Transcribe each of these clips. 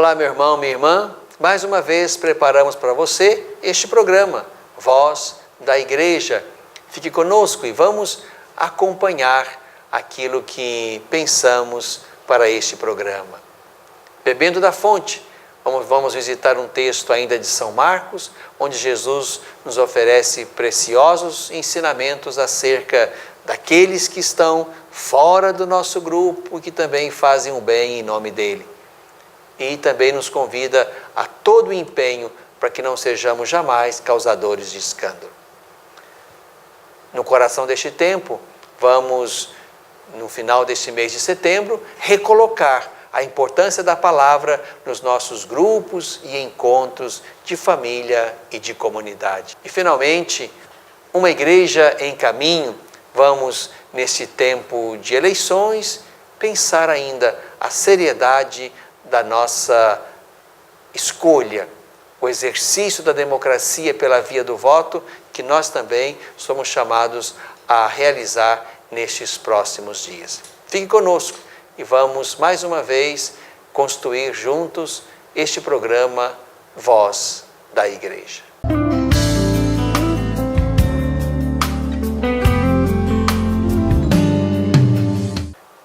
Olá, meu irmão, minha irmã. Mais uma vez preparamos para você este programa, Voz da Igreja. Fique conosco e vamos acompanhar aquilo que pensamos para este programa. Bebendo da fonte, vamos visitar um texto ainda de São Marcos, onde Jesus nos oferece preciosos ensinamentos acerca daqueles que estão fora do nosso grupo e que também fazem o bem em nome dele. E também nos convida a todo o empenho para que não sejamos jamais causadores de escândalo. No coração deste tempo, vamos, no final deste mês de setembro, recolocar a importância da palavra nos nossos grupos e encontros de família e de comunidade. E, finalmente, uma igreja em caminho. Vamos, nesse tempo de eleições, pensar ainda a seriedade da nossa escolha, o exercício da democracia pela via do voto, que nós também somos chamados a realizar nestes próximos dias. Fique conosco e vamos, mais uma vez, construir juntos este programa Voz da Igreja.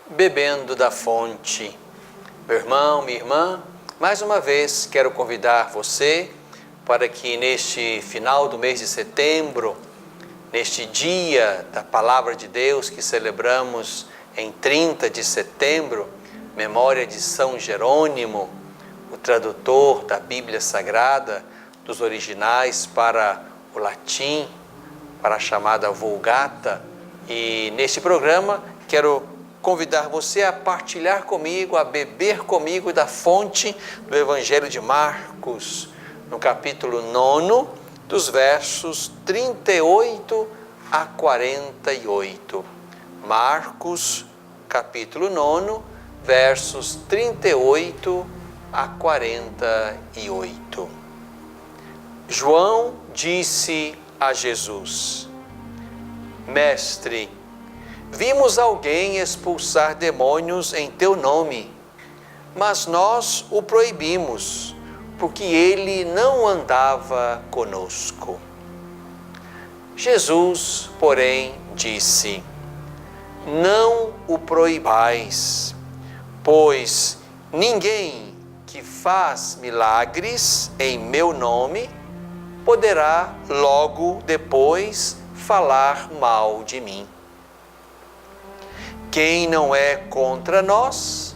Bebendo da fonte. Meu irmão, minha irmã, mais uma vez quero convidar você para que neste final do mês de setembro, neste dia da Palavra de Deus que celebramos em 30 de setembro, memória de São Jerônimo, o tradutor da Bíblia Sagrada, dos originais para o latim, para a chamada Vulgata. E neste programa quero convidar você a partilhar comigo, a beber comigo da fonte do Evangelho de Marcos, no capítulo 9, dos versos 38 a 48. Marcos, capítulo 9, versos 38 a 48. João disse a Jesus: Mestre, vimos alguém expulsar demônios em teu nome, mas nós o proibimos, porque ele não andava conosco. Jesus, porém, disse: Não o proibais, pois ninguém que faz milagres em meu nome poderá logo depois falar mal de mim. Quem não é contra nós,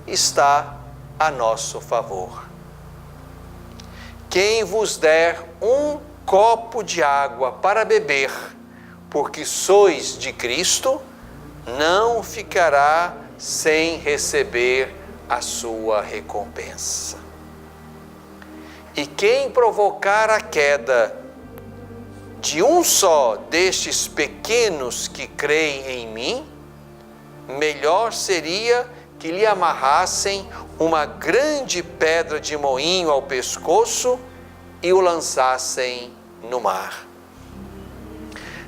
está a nosso favor. Quem vos der um copo de água para beber, porque sois de Cristo, não ficará sem receber a sua recompensa. E quem provocar a queda de um só destes pequenos que creem em mim, melhor seria que lhe amarrassem uma grande pedra de moinho ao pescoço e o lançassem no mar.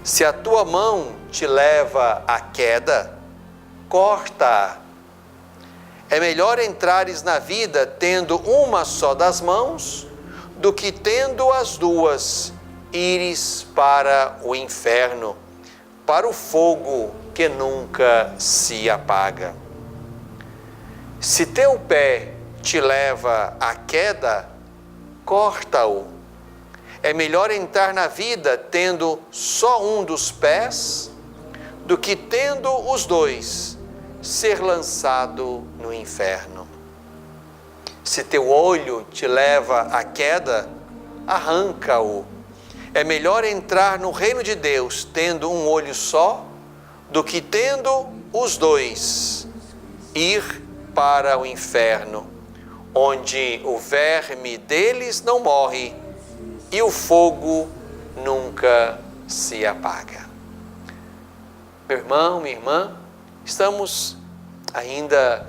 Se a tua mão te leva à queda, corta-a. É melhor entrares na vida tendo uma só das mãos, do que tendo as duas, ires para o inferno, para o fogo que nunca se apaga. Se teu pé te leva à queda, corta-o. É melhor entrar na vida tendo só um dos pés, do que tendo os dois, ser lançado no inferno. Se teu olho te leva à queda, arranca-o. É melhor entrar no reino de Deus tendo um olho só, do que tendo os dois, ir para o inferno, onde o verme deles não morre e o fogo nunca se apaga. Meu irmão, minha irmã, estamos ainda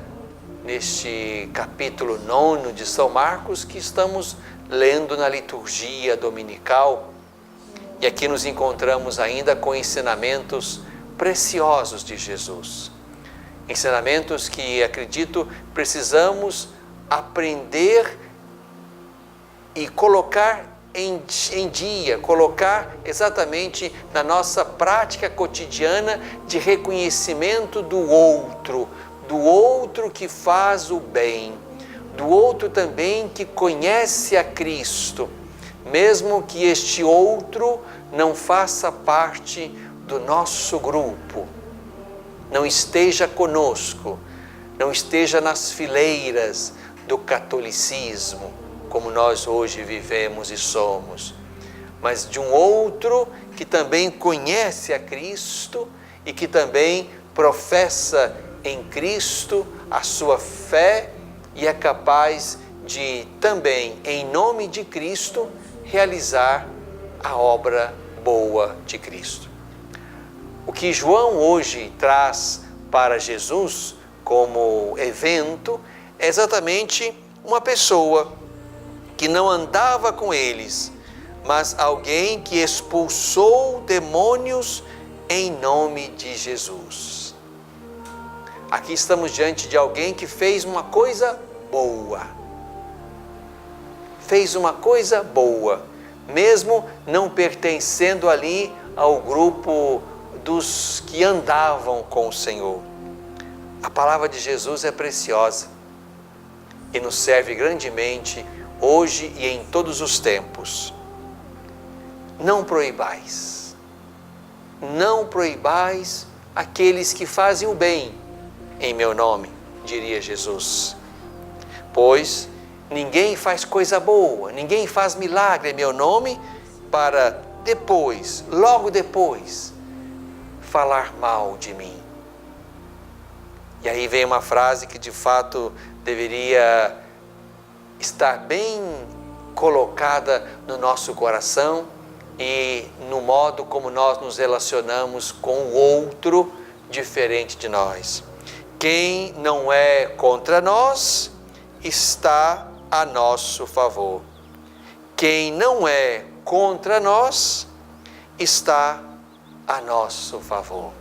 neste capítulo 9 de São Marcos, que estamos lendo na liturgia dominical, e aqui nos encontramos ainda com ensinamentos preciosos de Jesus. Ensinamentos que, acredito, precisamos aprender e colocar em dia, colocar exatamente na nossa prática cotidiana de reconhecimento do outro que faz o bem, do outro também que conhece a Cristo, mesmo que este outro não faça parte do nosso grupo, não esteja conosco, não esteja nas fileiras do catolicismo, como nós hoje vivemos e somos, mas de um outro que também conhece a Cristo e que também professa em Cristo a sua fé e é capaz de também, em nome de Cristo, realizar a obra boa de Cristo. O que João hoje traz para Jesus como evento é exatamente uma pessoa que não andava com eles, mas alguém que expulsou demônios em nome de Jesus. Aqui estamos diante de alguém que fez uma coisa boa. Fez uma coisa boa, mesmo não pertencendo ali ao grupo dos que andavam com o Senhor. A palavra de Jesus é preciosa e nos serve grandemente hoje e em todos os tempos. Não proibais aqueles que fazem o bem em meu nome, diria Jesus. Pois ninguém faz coisa boa, ninguém faz milagre em meu nome para depois, logo depois, falar mal de mim. E aí vem uma frase que de fato deveria estar bem colocada no nosso coração e no modo como nós nos relacionamos com o outro diferente de nós. Quem não é contra nós está a nosso favor. Quem não é contra nós está a nosso favor.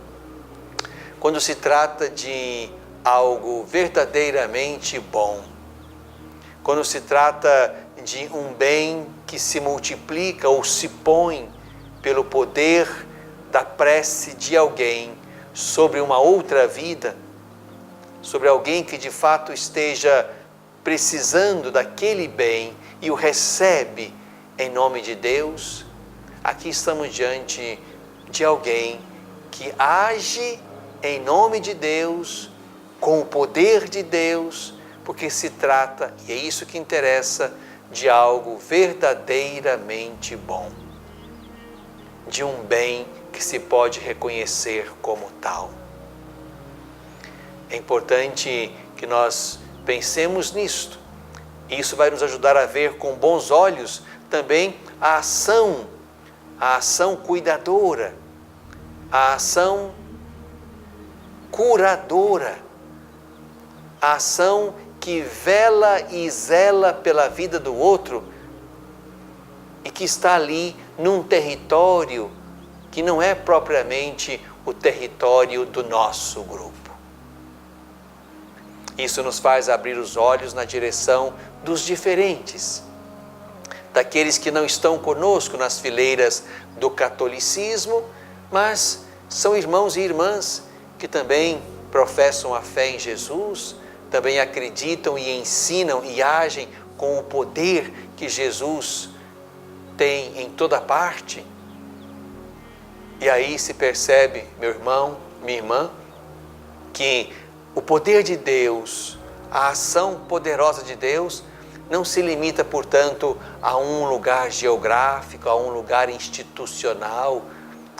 Quando se trata de algo verdadeiramente bom, quando se trata de um bem que se multiplica ou se põe pelo poder da prece de alguém sobre uma outra vida, sobre alguém que de fato esteja precisando daquele bem e o recebe em nome de Deus, aqui estamos diante de alguém que age em nome de Deus, com o poder de Deus, porque se trata, e é isso que interessa, de algo verdadeiramente bom, de um bem que se pode reconhecer como tal. É importante que nós pensemos nisto. Isso vai nos ajudar a ver com bons olhos também a ação cuidadora, a ação curadora, a ação que vela e zela pela vida do outro e que está ali num território que não é propriamente o território do nosso grupo. Isso nos faz abrir os olhos na direção dos diferentes, daqueles que não estão conosco nas fileiras do catolicismo, mas são irmãos e irmãs que também professam a fé em Jesus, também acreditam e ensinam e agem com o poder que Jesus tem em toda parte. E aí se percebe, meu irmão, minha irmã, que o poder de Deus, a ação poderosa de Deus, não se limita, portanto, a um lugar geográfico, a um lugar institucional,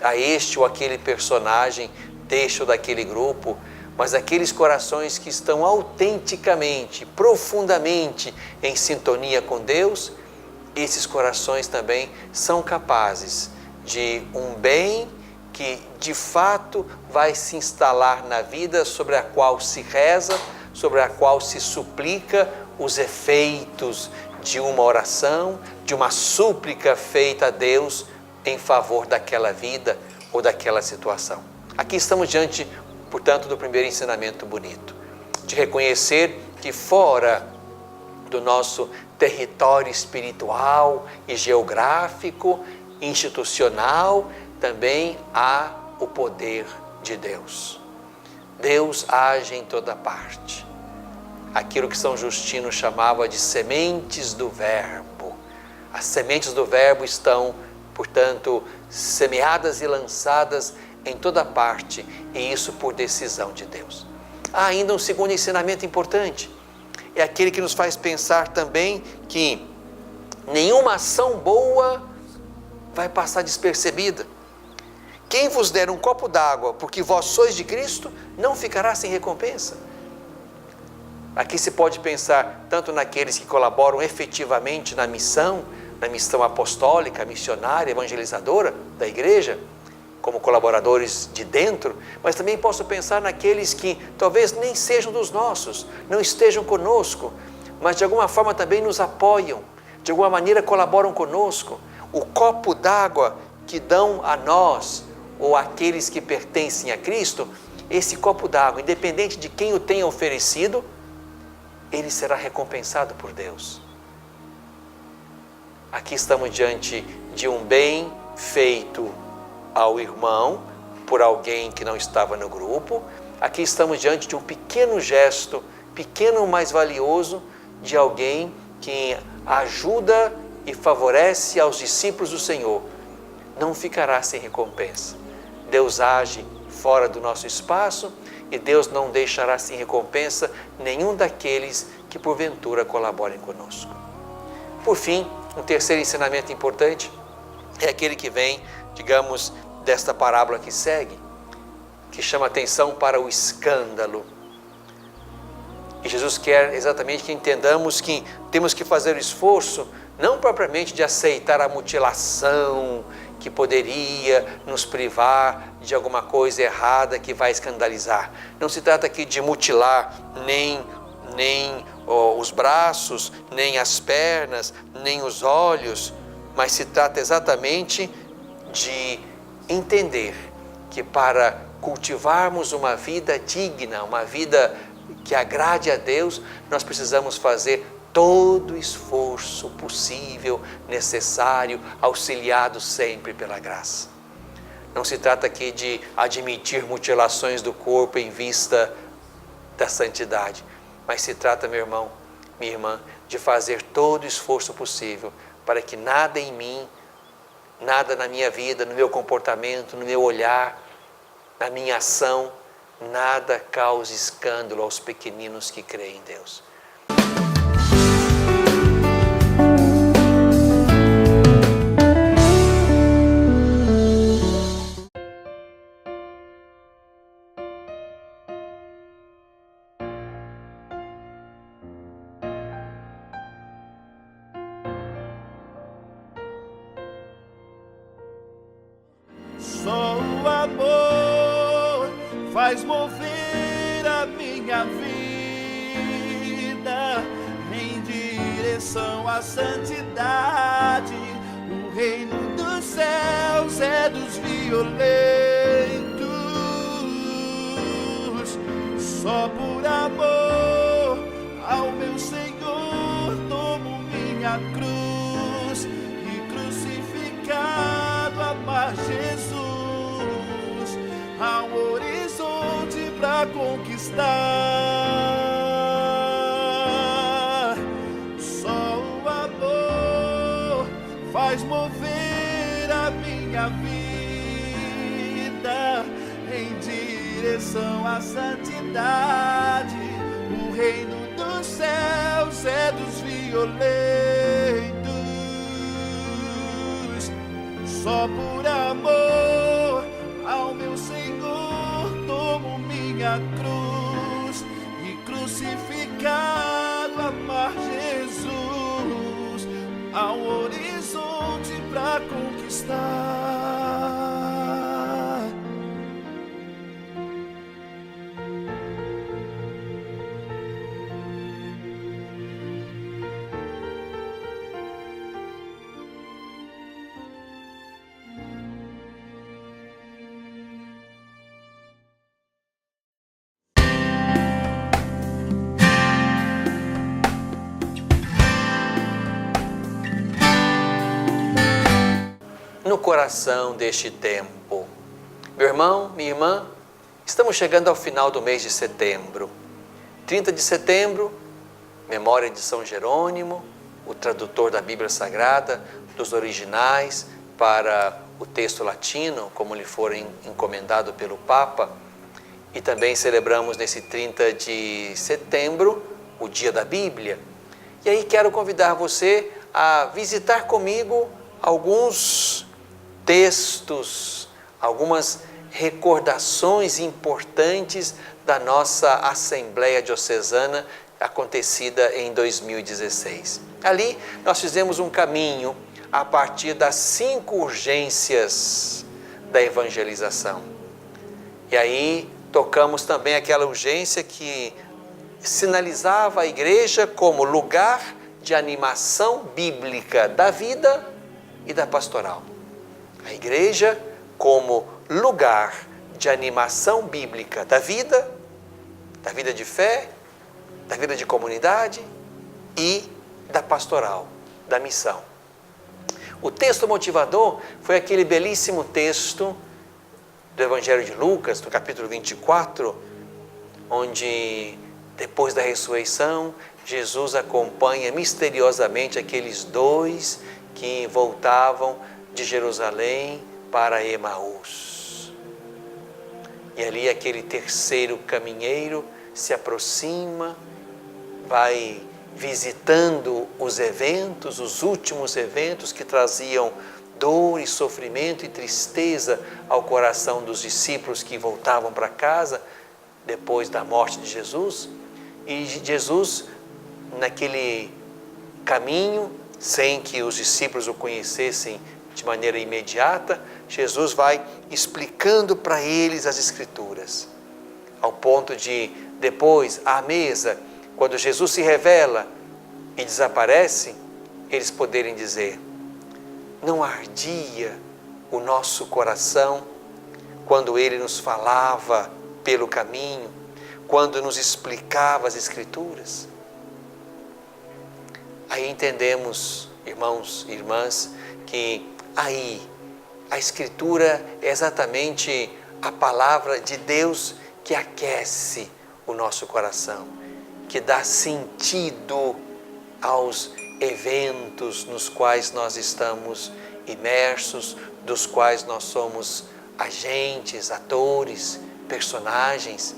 a este ou aquele personagem deste ou daquele grupo, mas aqueles corações que estão autenticamente, profundamente em sintonia com Deus, esses corações também são capazes de um bem que de fato vai se instalar na vida sobre a qual se reza, sobre a qual se suplica os efeitos de uma oração, de uma súplica feita a Deus em favor daquela vida ou daquela situação. Aqui estamos diante, portanto, do primeiro ensinamento bonito, de reconhecer que fora do nosso território espiritual e geográfico, institucional, também há o poder de Deus. Deus age em toda parte. Aquilo que São Justino chamava de sementes do Verbo. As sementes do Verbo estão, portanto, semeadas e lançadas em toda parte, e isso por decisão de Deus. Há ainda um segundo ensinamento importante. É aquele que nos faz pensar também que nenhuma ação boa vai passar despercebida. Quem vos der um copo d'água, porque vós sois de Cristo, não ficará sem recompensa. Aqui se pode pensar tanto naqueles que colaboram efetivamente na missão apostólica, missionária, evangelizadora da igreja, como colaboradores de dentro, mas também posso pensar naqueles que talvez nem sejam dos nossos, não estejam conosco, mas de alguma forma também nos apoiam, de alguma maneira colaboram conosco. O copo d'água que dão a nós, ou àqueles que pertencem a Cristo, esse copo d'água, independente de quem o tenha oferecido, ele será recompensado por Deus. Aqui estamos diante de um bem feito ao irmão, por alguém que não estava no grupo. Aqui estamos diante de um pequeno gesto, pequeno mais valioso, de alguém que ajuda e favorece aos discípulos do Senhor. Não ficará sem recompensa. Deus age fora do nosso espaço e Deus não deixará sem recompensa nenhum daqueles que porventura colaborem conosco. Por fim, um terceiro ensinamento importante é aquele que vem, digamos, desta parábola que segue, que chama atenção para o escândalo. E Jesus quer exatamente que entendamos que temos que fazer o esforço, não propriamente de aceitar a mutilação, que poderia nos privar de alguma coisa errada que vai escandalizar. Não se trata aqui de mutilar nem os braços, nem as pernas, nem os olhos, mas se trata exatamente de entender que para cultivarmos uma vida digna, uma vida que agrade a Deus, nós precisamos fazer todo o esforço possível, necessário, auxiliado sempre pela graça. Não se trata aqui de admitir mutilações do corpo em vista da santidade, mas se trata, meu irmão, minha irmã, de fazer todo o esforço possível para que nada em mim, nada na minha vida, no meu comportamento, no meu olhar, na minha ação, nada cause escândalo aos pequeninos que creem em Deus. Só o amor faz mover a minha vida em direção à santidade. O reino dos céus é dos violentos. Só por amor ao meu Senhor tomo minha cruz e crucificado amar Jesus. Há um horizonte pra conquistar. Só o amor faz mover a minha vida em direção à santidade. O reino dos céus é dos violentos. Só por amor ao meu Senhor tomo minha cruz e crucificado amar Jesus. Há um horizonte pra conquistar. no coração deste tempo. Meu irmão, minha irmã, estamos chegando ao final do mês de setembro. 30 de setembro, memória de São Jerônimo, o tradutor da Bíblia Sagrada, dos originais para o texto latino, como lhe for encomendado pelo Papa. E também celebramos nesse 30 de setembro o Dia da Bíblia. E aí quero convidar você a visitar comigo alguns textos, algumas recordações importantes da nossa Assembleia Diocesana acontecida em 2016. Ali nós fizemos um caminho a partir das 5 urgências da evangelização. E aí tocamos também aquela urgência que sinalizava a igreja como lugar de animação bíblica da vida e da pastoral. A igreja como lugar de animação bíblica da vida de fé, da vida de comunidade e da pastoral, da missão. O texto motivador foi aquele belíssimo texto do Evangelho de Lucas, no capítulo 24, onde, depois da ressurreição, Jesus acompanha misteriosamente aqueles 2 que voltavam de Jerusalém para Emaús. E ali aquele terceiro caminheiro se aproxima, vai visitando os eventos, os últimos eventos que traziam dor e sofrimento e tristeza ao coração dos discípulos que voltavam para casa depois da morte de Jesus. E Jesus, naquele caminho, sem que os discípulos o conhecessem de maneira imediata, Jesus vai explicando para eles as Escrituras, ao ponto de, depois, à mesa, quando Jesus se revela e desaparece, eles poderem dizer: não ardia o nosso coração quando Ele nos falava pelo caminho, quando nos explicava as Escrituras? Aí entendemos, irmãos e irmãs, que aí a Escritura é exatamente a palavra de Deus que aquece o nosso coração, que dá sentido aos eventos nos quais nós estamos imersos, dos quais nós somos agentes, atores, personagens,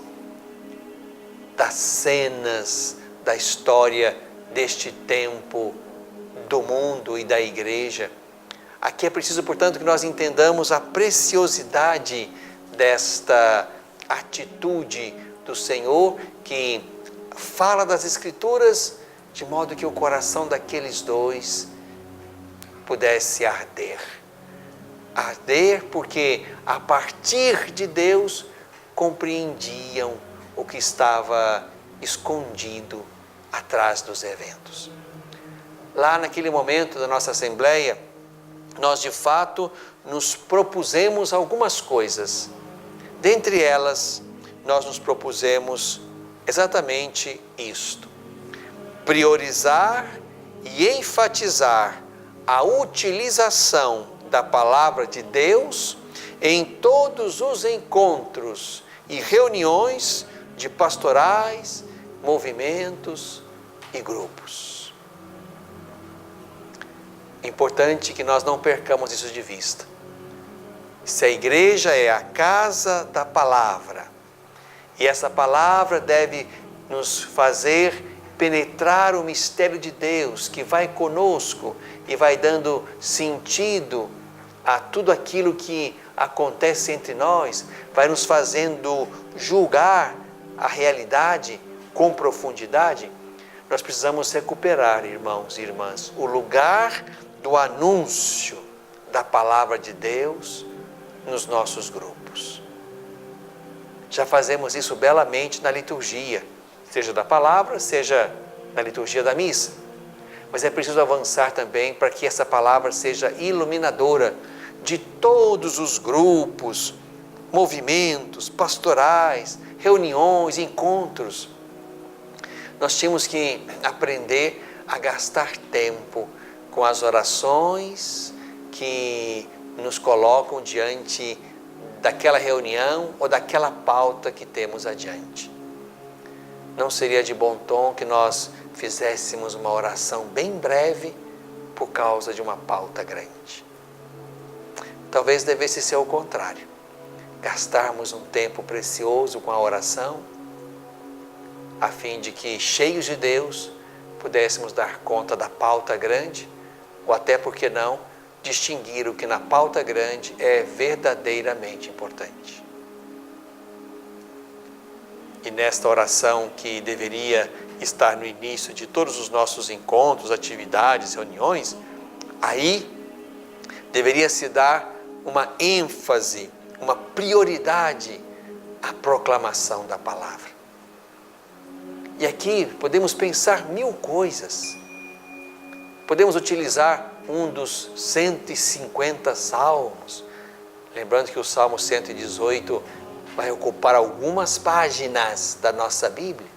das cenas da história deste tempo do mundo e da igreja. Aqui é preciso, portanto, que nós entendamos a preciosidade desta atitude do Senhor, que fala das Escrituras de modo que o coração daqueles 2 pudesse arder. Arder porque, a partir de Deus, compreendiam o que estava escondido atrás dos eventos. Lá naquele momento da nossa Assembleia, nós de fato nos propusemos algumas coisas. Dentre elas, nós nos propusemos exatamente isto: priorizar e enfatizar a utilização da palavra de Deus em todos os encontros e reuniões de pastorais, movimentos e grupos. É importante que nós não percamos isso de vista. Se a igreja é a casa da palavra, e essa palavra deve nos fazer penetrar o mistério de Deus, que vai conosco e vai dando sentido a tudo aquilo que acontece entre nós, vai nos fazendo julgar a realidade com profundidade. Nós precisamos recuperar, irmãos e irmãs, o lugar do anúncio da palavra de Deus nos nossos grupos. Já fazemos isso belamente na liturgia, seja da palavra, seja na liturgia da missa. Mas é preciso avançar também para que essa palavra seja iluminadora de todos os grupos, movimentos, pastorais, reuniões, encontros. Nós tínhamos que aprender a gastar tempo com as orações que nos colocam diante daquela reunião ou daquela pauta que temos adiante. Não seria de bom tom que nós fizéssemos uma oração bem breve por causa de uma pauta grande. Talvez devesse ser o contrário. Gastarmos um tempo precioso com a oração, a fim de que, cheios de Deus, pudéssemos dar conta da pauta grande, ou até, por que não, distinguir o que na pauta grande é verdadeiramente importante. E nesta oração, que deveria estar no início de todos os nossos encontros, atividades, reuniões, aí deveria se dar uma ênfase, uma prioridade à proclamação da palavra. E aqui podemos pensar 1000 coisas. Podemos utilizar um dos 150 salmos. Lembrando que o Salmo 118 vai ocupar algumas páginas da nossa Bíblia.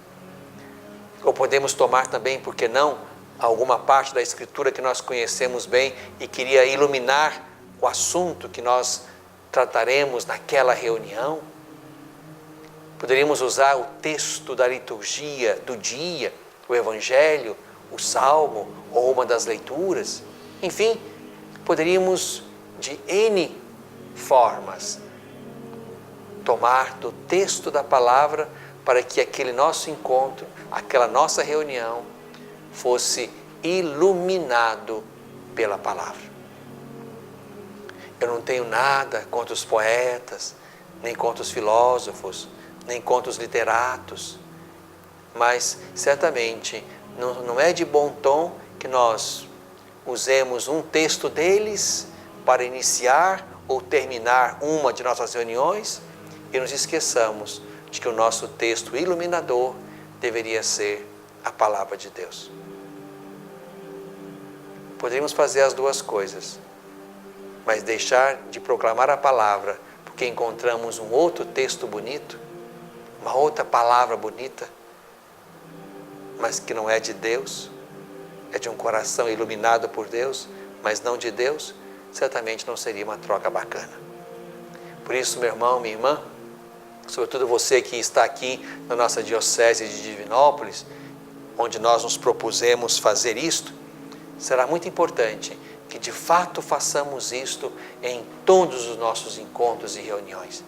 Ou podemos tomar também, por que não, alguma parte da Escritura que nós conhecemos bem e queria iluminar o assunto que nós trataremos naquela reunião. Poderíamos usar o texto da liturgia do dia, o Evangelho, o Salmo ou uma das leituras. Enfim, poderíamos de N formas tomar do texto da palavra para que aquele nosso encontro, aquela nossa reunião fosse iluminado pela palavra. Eu não tenho nada contra os poetas, nem contra os filósofos, nem contra os literatos, mas certamente não é de bom tom que nós usemos um texto deles para iniciar ou terminar uma de nossas reuniões e nos esqueçamos de que o nosso texto iluminador deveria ser a palavra de Deus. Poderíamos fazer as duas coisas, mas deixar de proclamar a palavra porque encontramos um outro texto bonito, uma outra palavra bonita, mas que não é de Deus, é de um coração iluminado por Deus, mas não de Deus, certamente não seria uma troca bacana. Por isso, meu irmão, minha irmã, sobretudo você que está aqui na nossa Diocese de Divinópolis, onde nós nos propusemos fazer isto, será muito importante que de fato façamos isto em todos os nossos encontros e reuniões.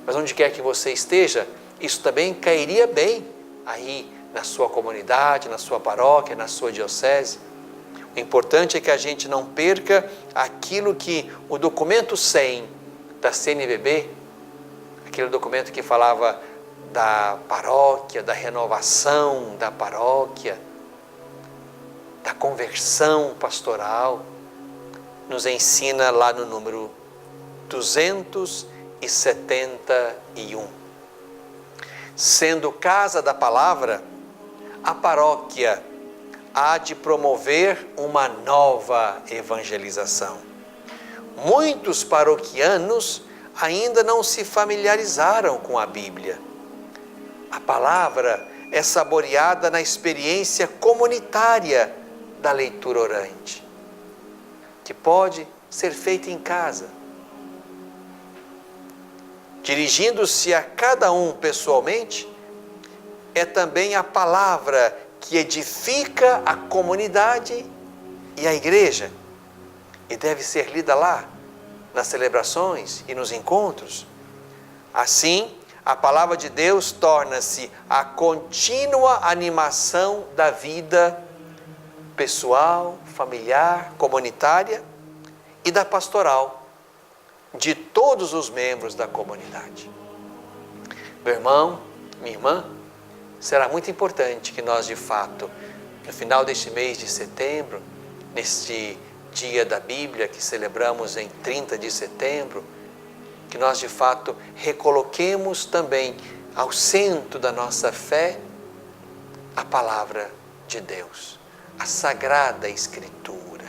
Mas onde quer que você esteja, isso também cairia bem aí na sua comunidade, na sua paróquia, na sua diocese. O importante é que a gente não perca aquilo que o documento 100 da CNBB, aquele documento que falava da paróquia, da renovação da paróquia, da conversão pastoral, nos ensina lá no número 271. Sendo casa da palavra, a paróquia há de promover uma nova evangelização. Muitos paroquianos ainda não se familiarizaram com a Bíblia. A palavra é saboreada na experiência comunitária da leitura orante, que pode ser feita em casa. Dirigindo-se a cada um pessoalmente, é também a palavra que edifica a comunidade e a igreja, e deve ser lida lá, nas celebrações e nos encontros. Assim, a palavra de Deus torna-se a contínua animação da vida pessoal, familiar, comunitária e da pastoral de todos os membros da comunidade. Meu irmão, minha irmã, será muito importante que nós, de fato, no final deste mês de setembro, neste dia da Bíblia que celebramos em 30 de setembro, que nós, de fato, recoloquemos também ao centro da nossa fé a palavra de Deus, a Sagrada Escritura,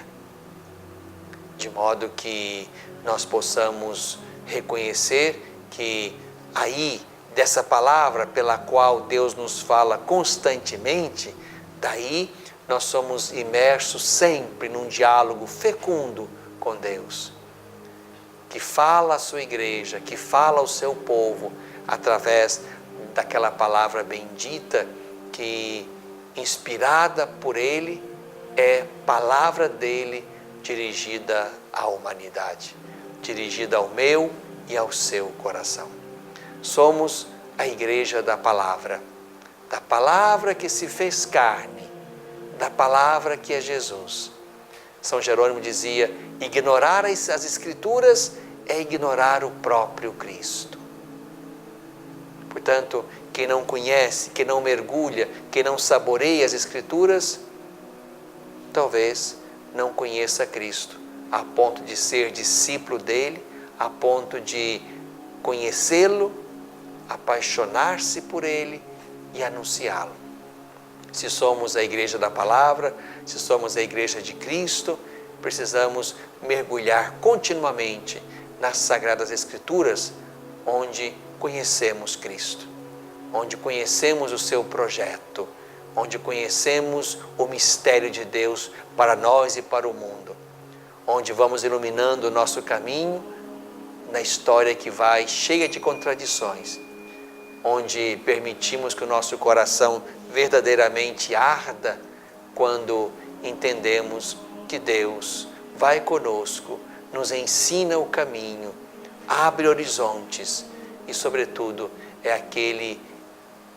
de modo que nós possamos reconhecer que aí, dessa palavra pela qual Deus nos fala constantemente, daí nós somos imersos sempre num diálogo fecundo com Deus. fala à sua igreja, que fala ao seu povo através daquela palavra bendita que, inspirada por Ele, é palavra dele dirigida à humanidade, dirigida ao meu e ao seu coração. Somos a igreja da palavra que se fez carne, da palavra que é Jesus. São Jerônimo dizia: ignorar as Escrituras é ignorar o próprio Cristo. Portanto, quem não conhece, quem não mergulha, quem não saboreia as Escrituras, talvez não conheça Cristo, a ponto de ser discípulo dele, a ponto de conhecê-lo, apaixonar-se por ele e anunciá-lo. Se somos a igreja da palavra, se somos a igreja de Cristo, precisamos mergulhar continuamente nas Sagradas Escrituras, onde conhecemos Cristo, onde conhecemos o seu projeto, onde conhecemos o mistério de Deus para nós e para o mundo, onde vamos iluminando o nosso caminho na história que vai cheia de contradições, onde permitimos que o nosso coração verdadeiramente arda quando entendemos que Deus vai conosco, nos ensina o caminho, abre horizontes e, sobretudo, é aquele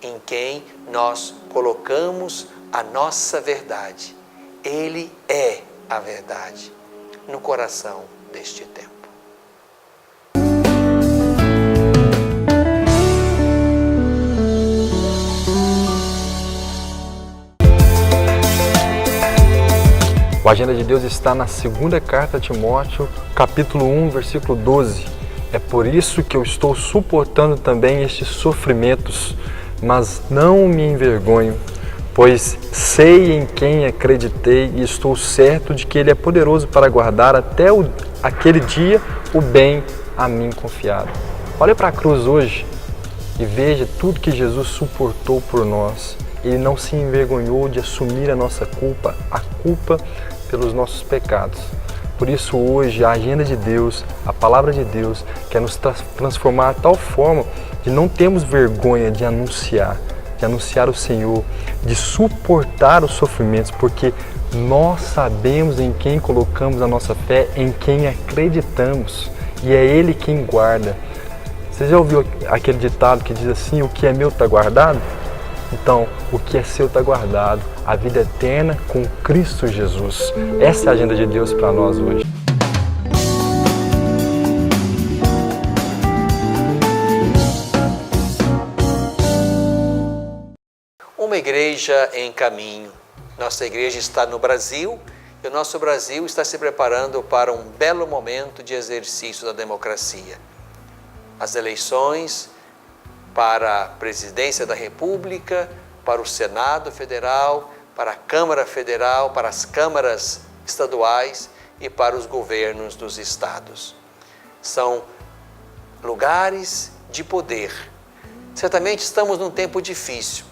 em quem nós colocamos a nossa verdade. Ele é a verdade no coração deste tempo. O Agenda de Deus está na segunda carta a Timóteo, capítulo 1, versículo 12. É por isso que eu estou suportando também estes sofrimentos, mas não me envergonho, pois sei em quem acreditei e estou certo de que Ele é poderoso para guardar até aquele dia o bem a mim confiado. Olha para a cruz hoje e veja tudo que Jesus suportou por nós. Ele não se envergonhou de assumir a nossa culpa, a culpa pelos nossos pecados. Por isso hoje a agenda de Deus, a palavra de Deus, quer nos transformar de tal forma de não termos vergonha de anunciar o Senhor, de suportar os sofrimentos, porque nós sabemos em quem colocamos a nossa fé, em quem acreditamos, e é Ele quem guarda. Você já ouviu aquele ditado que diz assim: o que é meu está guardado? Então, o que é seu está guardado, a vida eterna com Cristo Jesus. Essa é a agenda de Deus para nós hoje. Uma igreja em caminho. Nossa igreja está no Brasil e o nosso Brasil está se preparando para um belo momento de exercício da democracia. As eleições para a presidência da República, para o Senado Federal, para a Câmara Federal, para as câmaras estaduais e para os governos dos estados. São lugares de poder. Certamente estamos num tempo difícil.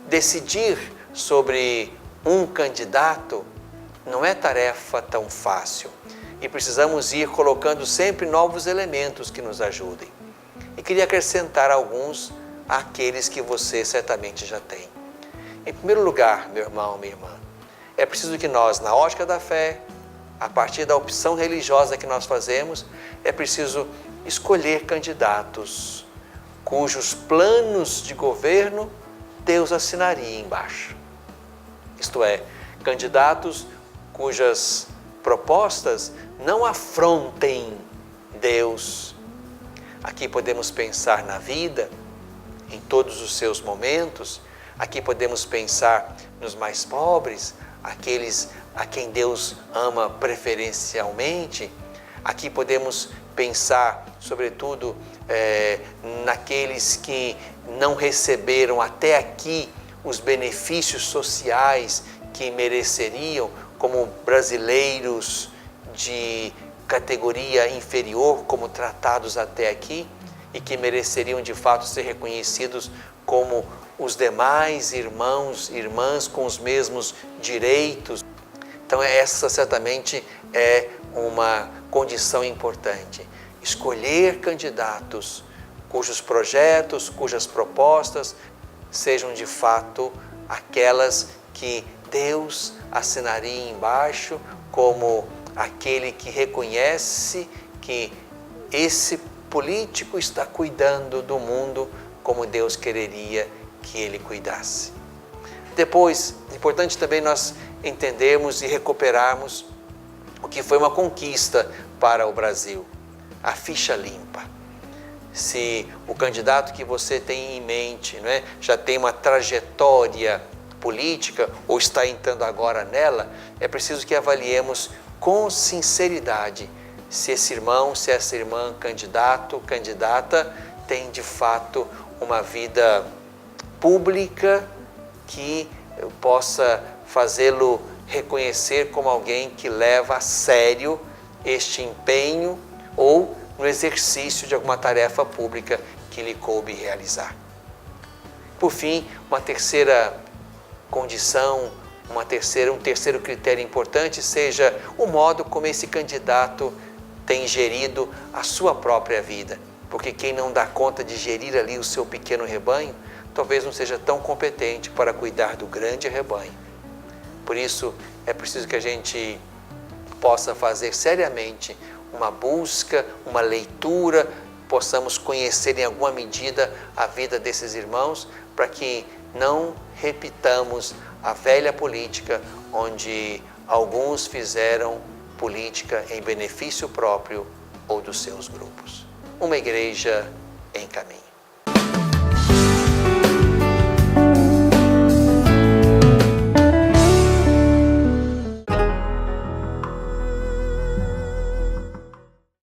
Decidir sobre um candidato não é tarefa tão fácil e precisamos ir colocando sempre novos elementos que nos ajudem. E queria acrescentar alguns àqueles que você certamente já tem. Em primeiro lugar, meu irmão, minha irmã, é preciso que nós, na ótica da fé, a partir da opção religiosa que nós fazemos, é preciso escolher candidatos cujos planos de governo Deus assinaria embaixo. Isto é, candidatos cujas propostas não afrontem Deus. Aqui podemos pensar na vida, em todos os seus momentos. Aqui podemos pensar nos mais pobres, aqueles a quem Deus ama preferencialmente. Aqui podemos pensar, sobretudo, naqueles que não receberam até aqui os benefícios sociais que mereceriam, como brasileiros de categoria inferior, como tratados até aqui, e que mereceriam de fato ser reconhecidos como os demais irmãos e irmãs com os mesmos direitos. Então essa certamente é uma condição importante. Escolher candidatos cujos projetos, cujas propostas sejam de fato aquelas que Deus assinaria embaixo como aquele que reconhece que esse político está cuidando do mundo como Deus quereria que ele cuidasse. Depois, é importante também nós entendermos e recuperarmos o que foi uma conquista para o Brasil, a ficha limpa. Se o candidato que você tem em mente, não é, já tem uma trajetória política ou está entrando agora nela, é preciso que avaliemos com sinceridade se esse irmão, se essa irmã, candidato, candidata, tem de fato uma vida pública que possa fazê-lo reconhecer como alguém que leva a sério este empenho ou no exercício de alguma tarefa pública que lhe coube realizar. Por fim, uma terceira condição, um terceiro critério importante seja o modo como esse candidato tem gerido a sua própria vida. Porque quem não dá conta de gerir ali o seu pequeno rebanho, talvez não seja tão competente para cuidar do grande rebanho. Por isso, é preciso que a gente possa fazer seriamente uma busca, uma leitura, possamos conhecer em alguma medida a vida desses irmãos, para que não repitamos a velha política, onde alguns fizeram política em benefício próprio ou dos seus grupos. Uma igreja em caminho.